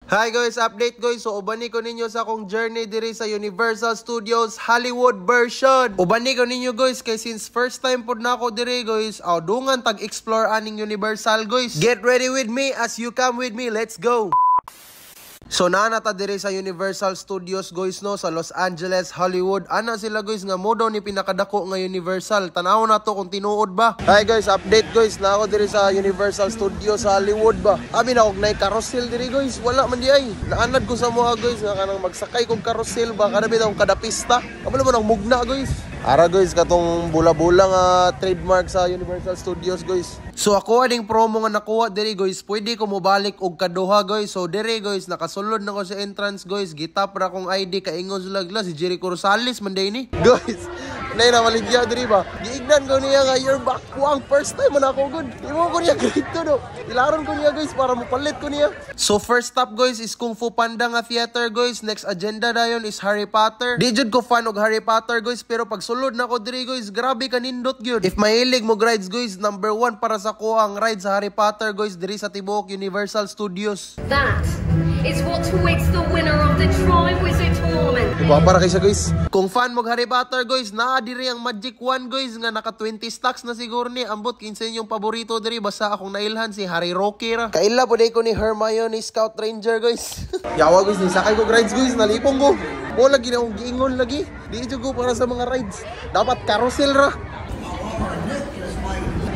Hi guys, update guys. So ubani ko ninyo sa akong journey diri sa Universal Studios Hollywood version. Ubani ko ninyo guys kay since first time pod na ako diri guys, dungan tag-explore aning Universal guys. Get ready with me as you come with me. Let's go. So naanata diri sa Universal Studios guys no sa Los Angeles, Hollywood. Ana sila guys nga mo daw ni pinakadako nga Universal. Tanaw na to kung tinuod ba. Hi guys, update guys. Na ako diri sa Universal Studios sa Hollywood ba. Abi na og nay carousel diri guys. Wala man di ay. Naanad ko sa mga guys nga kanang magsakay kog carousel ba kada bitaw kada pista. Kabalo man ang mugna guys. Ara guys katong bula-bula nga trademark sa Universal Studios guys. So ako ading promo nga nakuha diri guys, pwede ko mobalik og kaduha guys. So diri guys nakasulod na ko sa entrance guys. Gitap ra kong ID kaingon sulagla si Jericho Rosales man day ni. Guys, nay na maligya diri ba. Giignan ko niya nga you're back kuang first time man ako good. Imo ko niya grito no. Ilaron ko niya guys para mopalit ko niya. So first stop guys is Kung Fu Panda nga theater guys. Next agenda dayon is Harry Potter. Di jud ko fan og Harry Potter guys, pero pag sulod na ko diri guys, grabe kanindot gyud. If mahilig mo rides guys, number 1 para sa ko ang ride sa Harry Potter guys diri sa tibuok Universal Studios. That is what awaits the winner of the Triwizard Tournament. Iba para kaysa guys. Kung fan mo Harry Potter guys, naa diri ang Magic Wand guys nga naka 20 stacks na siguro ni. Ambot kinsa inyong paborito diri, basta akong nailhan si Harry Roque ra. Kaila pud ko ni Hermione Scout Ranger guys. Yawa guys ni sakay ko rides guys, nalipong ko. Wala lagi na akong giingon lagi. Di jud ko para sa mga rides. Dapat carousel ra.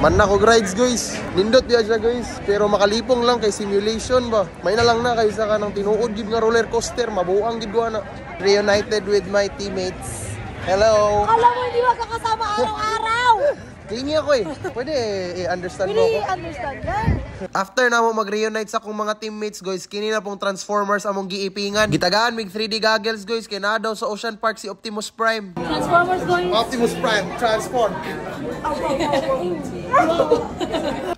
Man na ko rides guys. Nindot biya siya guys. Pero makalipong lang kay simulation ba. May na lang na kaysa ka ng tinuod gid nga roller coaster. Mabuang gid na. Reunited with my teammates. Hello. Alam mo hindi magkakasama araw-araw. Klingi ako eh. Pwede i-understand mo ako. Really understand yan. After na mo mag-reunite sa akong mga teammates guys, kini na pong Transformers among giipingan. Gitagaan mig 3D goggles guys kay na daw sa Ocean Park si Optimus Prime. Transformers going. Optimus Prime, transform.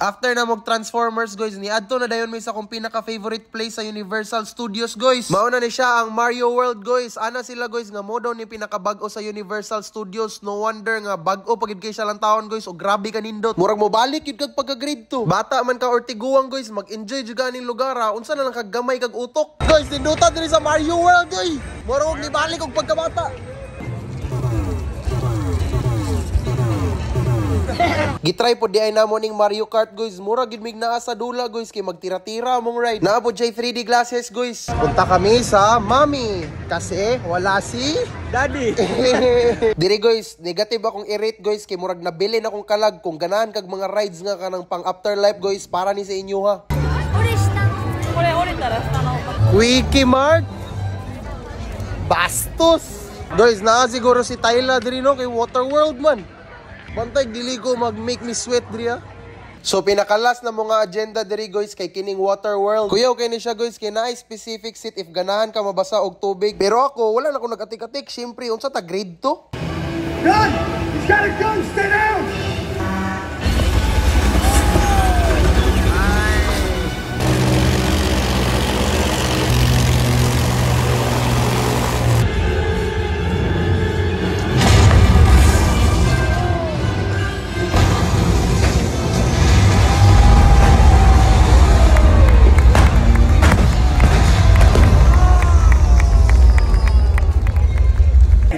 After na mag Transformers guys, ni adto na dayon mi sa akong pinaka-favorite place sa Universal Studios guys. Mauna ni siya ang Mario World guys. Ana sila guys nga mo daw ni pinaka-bag-o sa Universal Studios. No wonder nga bag-o pagid kay siya lang taon guys. O grabe ka nindot. Murag mo balik yun kag pagka-grade 2. Bata man ka or tiguang guys, mag-enjoy jud ganing lugar ha. Unsa na lang kag gamay kag utok. Guys, ninduta diri sa Mario World guys. Murag ni balik og pagkabata. Gitry po di ay namo ning Mario Kart guys. Mura gid mig naa sa dula guys kay magtira-tira mong ride. Naa po jay 3D glasses guys. Punta kami sa Mami kasi wala si Daddy. Diri guys, negative akong i-rate guys kay murag nabili na akong kalag kung ganahan kag mga rides nga kanang pang afterlife guys para ni sa inyo ha. Quickie Mart. Bastos. Guys, naa siguro si Tyla diri no kay Water World man. Bantay, dili ko mag-make me sweat diri ha. So pinakalas na mga agenda diri guys kay kining Water World. Kuyaw kay ni siya guys kay naay specific seat if ganahan ka mabasa og tubig. Pero ako wala na ko nag-atik-atik. Syempre unsa ta grade 2? Gun! He's got a gun! Stay down!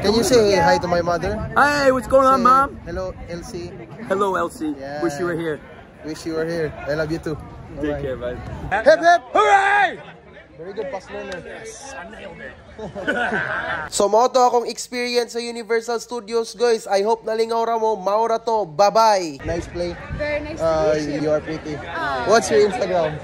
Can you say hi to my mother? Hey, what's going on, Mom? Hello, Elsie. Hello, Elsie. Yeah. Wish you were here. Wish you were here. I love you too. Take care, bud. Hip hip! Hooray! Very good pass learner. Yes, I nailed it. So mo to akong experience sa Universal Studios guys. I hope nalingaw ra mo. Maura to. Bye-bye. Nice play. Very nice to meet you. You are pretty. What's your Instagram?